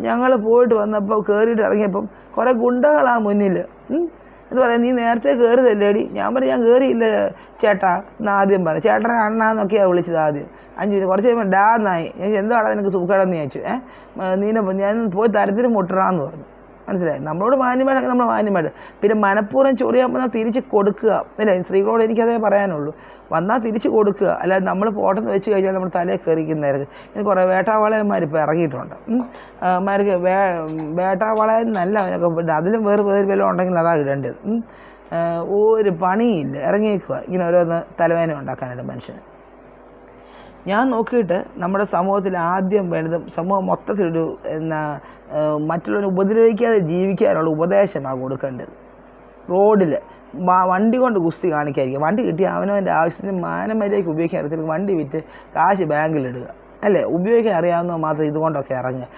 Speaker 1: ഞങ്ങൾ പോയിട്ട് വന്നപ്പോൾ കയറിയിട്ട് ഇറങ്ങിയപ്പം കുറേ ഗുണ്ടകളാ മുന്നിൽ. എന്ന് പറയാം നീ നേരത്തെ കയറിയതല്ലേടി. ഞാൻ പറഞ്ഞു ഞാൻ കയറിയില്ല ചേട്ടാ എന്ന് ആദ്യം പറഞ്ഞു. ചേട്ടനെ അണ്ണാന്നൊക്കെയാണ് വിളിച്ചത് ആദ്യം. 5 മിനിറ്റ് കുറച്ച് കഴിയുമ്പോൾ ഡാന്നായി. ഞാൻ എന്താണ് നിനക്ക് സുഖേടെന്ന് ചോദിച്ചു. ഞാൻ പോയി തരത്തിന് മുട്ടറാന്ന് പറഞ്ഞു. മനസ്സിലായി. നമ്മളോട് മാന്യമായിട്ടൊക്കെ നമ്മൾ മാന്യമായിട്ട്, പിന്നെ മനഃപൂർവ്വം ചൊറിയാൻ വന്നാൽ തിരിച്ച് കൊടുക്കുക അല്ലേ. സ്ത്രീകളോട് എനിക്കതേ പറയാനുള്ളൂ, വന്നാൽ തിരിച്ച് കൊടുക്കുക. അല്ലാതെ നമ്മൾ പോട്ടെന്ന് വെച്ച് കഴിഞ്ഞാൽ നമ്മൾ തലയിൽ കയറിക്കുന്നതായിരിക്കും. ഇനി കുറേ വേട്ടാവാളയന്മാരിപ്പോൾ ഇറങ്ങിയിട്ടുണ്ട്. മാർക്ക് വേട്ടാവാളയം നല്ല അവനൊക്കെ അതിലും വേറെ വല്ലതും ഉണ്ടെങ്കിൽ അതാണ് ഇടേണ്ടത്. ഒരു പണിയില്ല, ഇറങ്ങിയേക്കുക ഇങ്ങനെ ഓരോന്ന് തലവേദന ഉണ്ടാക്കാനായിട്ട് മനുഷ്യന്. ഞാൻ നോക്കിയിട്ട് നമ്മുടെ സമൂഹത്തിൽ ആദ്യം വേണ്ടത് സമൂഹം മൊത്തത്തിലൊരു മറ്റുള്ളവരെ ഉപദ്രവിക്കാതെ ജീവിക്കാനുള്ള ഉപദേശമാണ് കൊടുക്കേണ്ടത്. റോഡിൽ വണ്ടി കൊണ്ട് ഗുസ്തി കാണിക്കാതിരിക്കുക. വണ്ടി കിട്ടി അവനവൻ്റെ ആവശ്യത്തിന് മാനമര്യാദയ്ക്ക് ഉപയോഗിക്കാൻ അറിയത്തില്ല, വണ്ടി വിറ്റ് കാശ് ബാങ്കിലിടുക അല്ലേ. ഉപയോഗിക്കാൻ അറിയാവുന്ന മാത്രം ഇതുകൊണ്ടൊക്കെ ഇറങ്ങുക.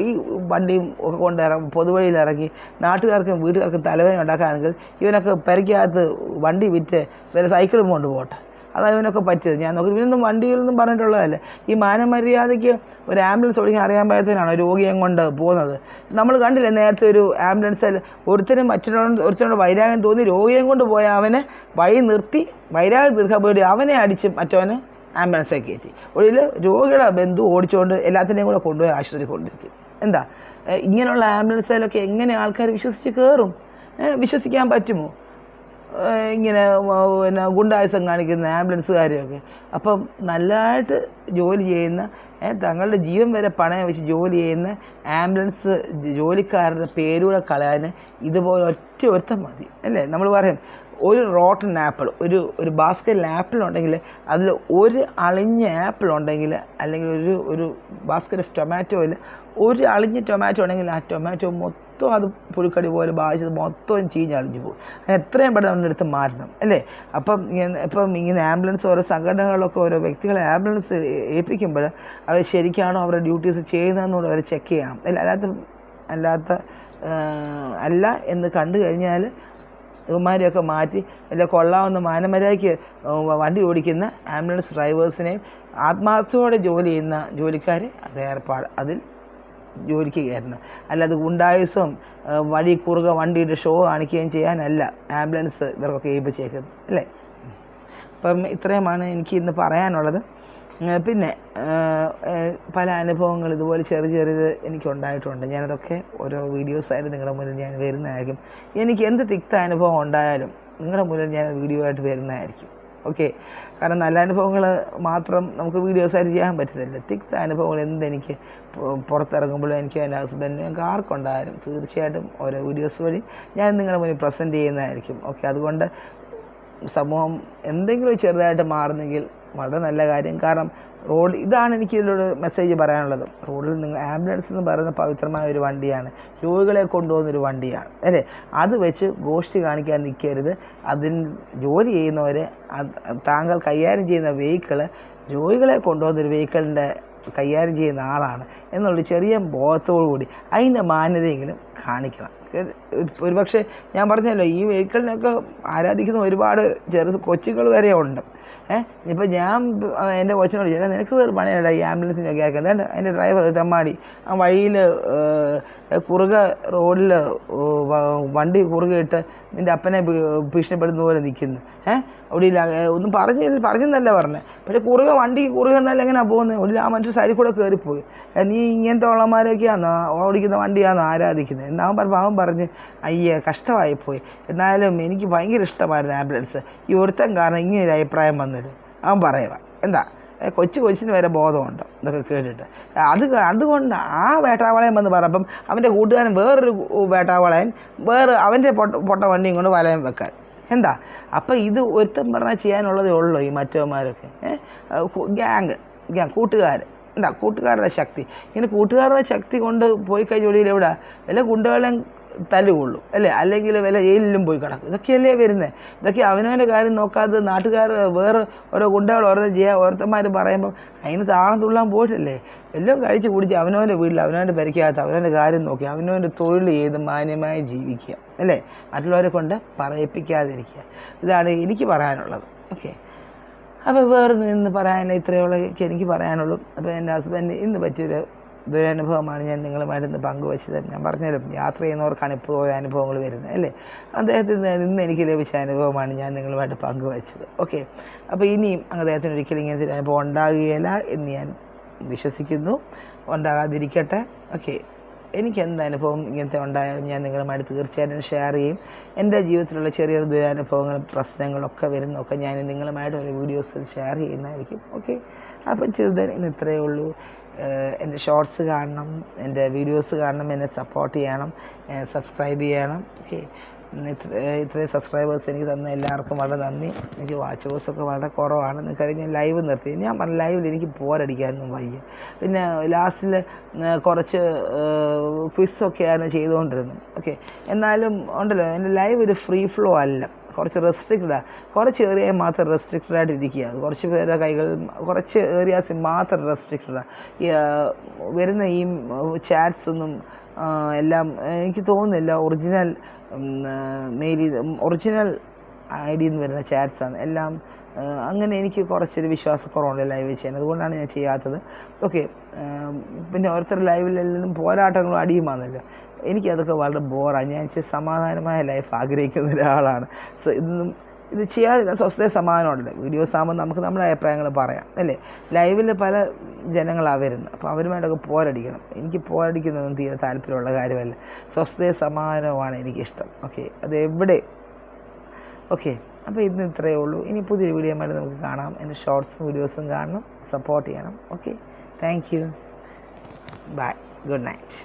Speaker 1: ഈ വണ്ടിയും ഒക്കെ കൊണ്ട് പൊതുവഴിയിൽ ഇറങ്ങി നാട്ടുകാർക്കും വീട്ടുകാർക്കും തലവേദന ഉണ്ടാക്കാമെങ്കിൽ ഇവനൊക്കെ പെരയ്ക്കകത്ത് വണ്ടി വിറ്റ് വല്ല സൈക്കിളും കൊണ്ട് പോട്ടെ, അതാണ് ഇവനൊക്കെ പറ്റിയത്. ഞാൻ നോക്കി ഇവനൊന്നും വണ്ടിയിലൊന്നും പറഞ്ഞിട്ടുള്ളതല്ലേ. ഈ മാനമര്യാദയ്ക്ക് ഒരു ആംബുലൻസ് ഓടിക്കാൻ അറിയാൻ പാകത്തിനാണ് രോഗിയും കൊണ്ട് പോകുന്നത്. നമ്മൾ കണ്ടില്ലേ നേരത്തെ ഒരു ആംബുലൻസിൽ ഒരുത്തനോട് വൈരാഗ്യം തോന്നി രോഗിയും കൊണ്ട് പോയ അവനെ വഴി നിർത്തി വൈരാഗ്യം തീർക്കാൻ പോയി അവനെ അടിച്ച് മറ്റവന് ആംബുലൻസെ കയറ്റി. ഒടുവിൽ രോഗിയുടെ ബന്ധു ഓടിച്ചുകൊണ്ട് എല്ലാത്തിനെയും കൂടെ കൊണ്ടുപോയി ആശുപത്രി കൊണ്ടിരുത്തി. എന്താ ഇങ്ങനെയുള്ള ആംബുലൻസിലൊക്കെ എങ്ങനെ ആൾക്കാർ വിശ്വസിച്ച് കയറും? വിശ്വസിക്കാൻ പറ്റുമോ? ഇങ്ങനെ പിന്നെ ഗുണ്ടായുസം കാണിക്കുന്ന ആംബുലൻസുകാരെയൊക്കെ. അപ്പം നല്ലതായിട്ട് ജോലി ചെയ്യുന്ന തങ്ങളുടെ ജീവൻ വരെ പണയം വെച്ച് ജോലി ചെയ്യുന്ന ആംബുലൻസ് ജോലിക്കാരുടെ പേരൂടെ കളയാൻ ഇതുപോലെ ഒരുത്തം മതി അല്ലേ. നമ്മൾ പറയും ഒരു റോട്ടൺ ആപ്പിൾ, ഒരു ബാസ്ക്കറ്റിൽ ആപ്പിൾ ഉണ്ടെങ്കിൽ അതിൽ ഒരു അളിഞ്ഞ ആപ്പിൾ ഉണ്ടെങ്കിൽ, അല്ലെങ്കിൽ ഒരു ബാസ്ക്കറ്റ് ഓഫ് ടൊമാറ്റോയിൽ ഒരു അളിഞ്ഞ ടൊമാറ്റോ ഉണ്ടെങ്കിൽ ആ ടൊമാറ്റോ മൊത്തം അത് പുഴുക്കടി പോലെ ബാധിച്ചത് മൊത്തം ചീഞ്ഞളിഞ്ഞു പോകും. അതിന് എത്രയും പെട്ടെന്ന് നമ്മളെടുത്ത് മാറ്റണം അല്ലേ. ഇപ്പം ഇങ്ങനെ ആംബുലൻസ് ഓരോ സംഘടനകളൊക്കെ ഓരോ വ്യക്തികളെ ആംബുലൻസ് ഏൽപ്പിക്കുമ്പോൾ അവർ ശരിക്കാണോ അവരുടെ ഡ്യൂട്ടീസ് ചെയ്യുന്നതെന്നുകൂടെ അവർ ചെക്ക് ചെയ്യണം. അല്ല എന്ന് കണ്ടു കഴിഞ്ഞാൽ ഇവന്മാരെയൊക്കെ മാറ്റി വല്ല കൊള്ളാവുന്ന മാനമര്യാദയ്ക്ക് വണ്ടി ഓടിക്കുന്ന ആംബുലൻസ് ഡ്രൈവേഴ്സിനെയും ആത്മാർത്ഥത്തോടെ ജോലി ചെയ്യുന്ന ജോലിക്കാരെ അതിൽ ജോലിക്ക് കയറണം. അല്ലാതെ ഗുണ്ടായുസം വഴി കുറുക വണ്ടിയുടെ ഷോ കാണിക്കുകയും ചെയ്യാനല്ല ആംബുലൻസ് ഇവർക്കൊക്കെ ഏൽപ്പിച്ചേക്കുന്നത് അല്ലേ. അപ്പം ഇത്രയുമാണ് എനിക്ക് ഇന്ന് പറയാനുള്ളത്. പിന്നെ പല അനുഭവങ്ങൾ ഇതുപോലെ ചെറിയത് എനിക്കുണ്ടായിട്ടുണ്ട്. ഞാനതൊക്കെ ഓരോ വീഡിയോസായിട്ട് നിങ്ങളുടെ മുന്നിൽ ഞാൻ വരുന്നതായിരിക്കും. എനിക്ക് എന്ത് തിക്ത അനുഭവം ഉണ്ടായാലും നിങ്ങളുടെ മുന്നിൽ ഞാൻ വീഡിയോ ആയിട്ട് വരുന്നതായിരിക്കും. ഓക്കെ, കാരണം നല്ല അനുഭവങ്ങൾ മാത്രം നമുക്ക് വീഡിയോസായിട്ട് ചെയ്യാൻ പറ്റുന്നില്ല. തിക്ത അനുഭവങ്ങൾ എന്തെനിക്ക് പുറത്തിറങ്ങുമ്പോഴും എനിക്ക് എൻ്റെ ഹസ്ബൻഡിന് ഞങ്ങൾക്ക് ആർക്കുണ്ടായാലും തീർച്ചയായിട്ടും ഓരോ വീഡിയോസ് വഴി ഞാൻ നിങ്ങളുടെ മുന്നിൽ പ്രസൻറ്റ് ചെയ്യുന്നതായിരിക്കും. ഓക്കെ, അതുകൊണ്ട് സമൂഹം എന്തെങ്കിലും ചെറുതായിട്ട് മാറുന്നെങ്കിൽ വളരെ നല്ല കാര്യം. കാരണം ഇതാണ് എനിക്ക് ഇതിലൂടെ മെസ്സേജ് പറയാനുള്ളത്. റോഡിൽ നിങ്ങൾ ആംബുലൻസ് എന്ന് പറയുന്ന പവിത്രമായ ഒരു വണ്ടിയാണ്, രോഗികളെ കൊണ്ടുപോകുന്നൊരു വണ്ടിയാണ് അല്ലേ. അത് വെച്ച് ഗോഷ്ഠി കാണിക്കാൻ നിൽക്കരുത്. ജോലി ചെയ്യുന്നവർ താങ്കൾ കൈകാര്യം ചെയ്യുന്ന വെഹിക്കിള് രോഗികളെ കൊണ്ടുപോകുന്നൊരു വെഹിക്കിളിൻ്റെ കൈകാര്യം ചെയ്യുന്ന ആളാണ് എന്നുള്ളൊരു ചെറിയ ബോധത്തോടു കൂടി അതിൻ്റെ മാന്യതയെങ്കിലും കാണിക്കണം. ഒരുപക്ഷെ ഞാൻ പറഞ്ഞല്ലോ, ഈ വെഹിക്കിളിനൊക്കെ ആരാധിക്കുന്ന ഒരുപാട് കൊച്ചുകൾ വരെ ഉണ്ട്. ഇപ്പോൾ ഞാൻ എൻ്റെ കൊച്ചിനോട് ചോദിച്ചാൽ നിനക്ക് വേറെ പണിയല്ല ഈ ആംബുലൻസിനൊക്കെ ആക്കുക. എന്താണ്ട് അതിൻ്റെ ഡ്രൈവർ തെമ്മാടി ആ വഴിയിൽ റോഡിൽ വണ്ടി കുറുകയിട്ട് നിൻ്റെ അപ്പനെ ഭീഷണിപ്പെടുന്ന പോലെ നിൽക്കുന്നു. അവിടെ ഒന്നും പറഞ്ഞെന്നല്ല പറഞ്ഞത്. പക്ഷേ വണ്ടി എന്നല്ല എങ്ങനെയാണ് പോകുന്നത്. ഒടുവിൽ ആ മനുഷ്യർ സൈഡിൽ കൂടെ കയറിപ്പോയി. നീ ഇങ്ങനത്തെ ഉള്ളമാരൊക്കെയാണോ ഓടിക്കുന്ന വണ്ടിയാണോ ആരാധിക്കുന്നത് എന്ന് അവൻ പറഞ്ഞ് അയ്യേ കഷ്ടമായിപ്പോയി. എന്നാലും എനിക്ക് ഭയങ്കര ഇഷ്ടമായിരുന്നു ആംബുലൻസ്. ഈ ഒരുത്തൻ കാരണം ഇങ്ങനൊരു അഭിപ്രായം വന്നത് അവൻ പറയുക. എന്താ കൊച്ചിന് വരെ ബോധമുണ്ട് ഇതൊക്കെ കേട്ടിട്ട്. അതുകൊണ്ട് ആ വേട്ടാവളയൻ വന്ന് പറഞ്ഞപ്പം അവൻ്റെ കൂട്ടുകാരൻ വേറൊരു വേട്ടാവളയൻ അവൻ്റെ പൊട്ട വണ്ടിയും കൊണ്ട് വലയം വെക്കാൻ. എന്താ അപ്പം ഇത് ഒരുത്തം പറഞ്ഞാൽ ചെയ്യാനുള്ളതേ ഉള്ളൂ. ഈ മറ്റവന്മാരൊക്കെ കൂട്ടുകാരുടെ ശക്തി. ഇങ്ങനെ കൂട്ടുകാരുടെ ശക്തി കൊണ്ട് പോയി കഴിഞ്ഞ എവിടെ വല്ല ഗുണ്ടകളെ തല്ലുകൊള്ളു അല്ലേ, അല്ലെങ്കിൽ വല്ല ജയിലിലും പോയി കിടക്കും. ഇതൊക്കെയല്ലേ വരുന്നത്. ഇതൊക്കെ അവനവൻ്റെ കാര്യം നോക്കാതെ നാട്ടുകാർ വേറെ ഓരോ ഗുണ്ടകൾ ഓരോരുത്തന്മാർ പറയുമ്പോൾ അതിന് താളം തുള്ളാൻ പോയിട്ടല്ലേ. എല്ലാം കഴിച്ച് കുടിച്ച് അവനവൻ്റെ വീട്ടിൽ അവനവൻ്റെ പരിക്കകത്ത് അവനവൻ്റെ കാര്യം നോക്കി അവനവൻ്റെ തൊഴിൽ ചെയ്ത് മാന്യമായി ജീവിക്കുക അല്ലേ. മറ്റുള്ളവരെ കൊണ്ട് പറയിപ്പിക്കാതിരിക്കുക. ഇതാണ് എനിക്ക് പറയാനുള്ളത്. ഓക്കെ, അപ്പോൾ വേറൊന്നും ഇന്ന് പറയാനില്ല. ഇത്രയുള്ള എനിക്ക് പറയാനുള്ളൂ. അപ്പോൾ എൻ്റെ ഹസ്ബൻഡ് ഇന്ന് പറ്റിയൊരു ദുരനുഭവമാണ് ഞാൻ നിങ്ങളുമായിട്ട് ഇന്ന് പങ്കുവച്ചത്. ഞാൻ പറഞ്ഞാലും യാത്ര ചെയ്യുന്നവർക്കാണ് ഇപ്പോൾ ഓരോ അനുഭവങ്ങൾ വരുന്നത് അല്ലേ. അദ്ദേഹത്തിന് ഇന്ന് എനിക്ക് ലഭിച്ച അനുഭവമാണ് ഞാൻ നിങ്ങളുമായിട്ട് പങ്കുവച്ചത്. ഓക്കെ, അപ്പോൾ ഇനിയും അദ്ദേഹത്തിന് ഒരിക്കലും ഇങ്ങനത്തെ അനുഭവം ഉണ്ടാകുകയില്ല എന്ന് ഞാൻ വിശ്വസിക്കുന്നു. ഉണ്ടാകാതിരിക്കട്ടെ. ഓക്കെ, എനിക്ക് എന്ത് അനുഭവം ഇങ്ങനത്തെ ഉണ്ടായാലും ഞാൻ നിങ്ങളുമായിട്ട് തീർച്ചയായിട്ടും ഷെയർ ചെയ്യും. എൻ്റെ ജീവിതത്തിലുള്ള ചെറിയ ദുരനുഭവങ്ങളും പ്രശ്നങ്ങളൊക്കെ വരുന്നതൊക്കെ ഞാൻ നിങ്ങളുമായിട്ട് ഒരു വീഡിയോസിൽ ഷെയർ ചെയ്യുന്നതായിരിക്കും. ഓക്കെ, അപ്പം ചെറുതാൻ ഇന്ന് ഇത്രയേ ഉള്ളൂ. എൻ്റെ ഷോർട്സ് കാണണം, എൻ്റെ വീഡിയോസ് കാണണം, എന്നെ സപ്പോർട്ട് ചെയ്യണം, സബ്സ്ക്രൈബ് ചെയ്യണം. ഓക്കെ, ഇത്രയും സബ്സ്ക്രൈബേഴ്സ് എനിക്ക് തന്ന എല്ലാവർക്കും വളരെ നന്ദി. എനിക്ക് വാച്ചേഴ്സൊക്കെ വളരെ കുറവാണ്. നിങ്ങൾക്കറിയാം ഞാൻ ലൈവ് നിർത്തി. ഞാൻ പറഞ്ഞ ലൈവിൽ എനിക്ക് ബോറടിക്കാനൊന്നും വയ്യ. പിന്നെ ലാസ്റ്റിൽ കുറച്ച് ക്വിസൊക്കെയാണ് ചെയ്തുകൊണ്ടിരുന്നത്. ഓക്കെ, എന്നാലും ഉണ്ടല്ലോ എൻ്റെ ലൈവ് ഒരു ഫ്രീ ഫ്ലോ അല്ല, കുറച്ച് റെസ്ട്രിക്റ്റഡാണ്. കുറച്ച് ഏരിയ മാത്രം റെസ്ട്രിക്റ്റഡായിട്ട് ഇരിക്കുക. കുറച്ച് പേരുടെ കൈകൾ കുറച്ച് ഏരിയാസിൽ മാത്രം റെസ്ട്രിക്റ്റഡാണ്. വരുന്ന ഈ ചാറ്റ്സൊന്നും എല്ലാം എനിക്ക് തോന്നുന്നില്ല ഒറിജിനൽ ഐ ഡിയിൽ നിന്ന് വരുന്ന ചാറ്റ്സാണ് എല്ലാം. അങ്ങനെ എനിക്ക് കുറച്ചൊരു വിശ്വാസക്കുറവുണ്ട് ലൈവ് ചെയ്യാൻ. അതുകൊണ്ടാണ് ഞാൻ ചെയ്യാത്തത്. ഓക്കെ, പിന്നെ ഓരോരുത്തർ ലൈവിൽ നിന്നും പോരാട്ടങ്ങളും അടിയുമാണല്ലോ. എനിക്കതൊക്കെ വളരെ ബോറാണ്. ഞാൻ സമാധാനമായ ലൈഫ് ആഗ്രഹിക്കുന്ന ഒരാളാണ്. ഇത് ചെയ്യാതെ സ്വസ്ഥത സമാധാനമുണ്ടല്ലോ. വീഡിയോസ് ആകുമ്പോൾ നമുക്ക് നമ്മുടെ അഭിപ്രായങ്ങൾ പറയാം അല്ലേ. ലൈവിൽ പല ജനങ്ങളാണ് വരുന്നത്. അപ്പോൾ അവരുമായിട്ടൊക്കെ പോരടിക്കണം. എനിക്ക് പോരടിക്കുന്നതൊന്നും തീരെ താല്പര്യമുള്ള കാര്യമല്ല. സ്വസ്ഥത സമാധാനവുമാണ് എനിക്കിഷ്ടം. ഓക്കെ, അത് എവിടെ ഓക്കെ, അപ്പോൾ ഇന്ന് ഇത്രയേ ഉള്ളൂ. ഇനി പുതിയൊരു വീഡിയോ ആയിട്ട് നമുക്ക് കാണാം. എൻ്റെ ഷോർട്സും വീഡിയോസും കാണണം, സപ്പോർട്ട് ചെയ്യണം. Okay, thank you, bye, good night.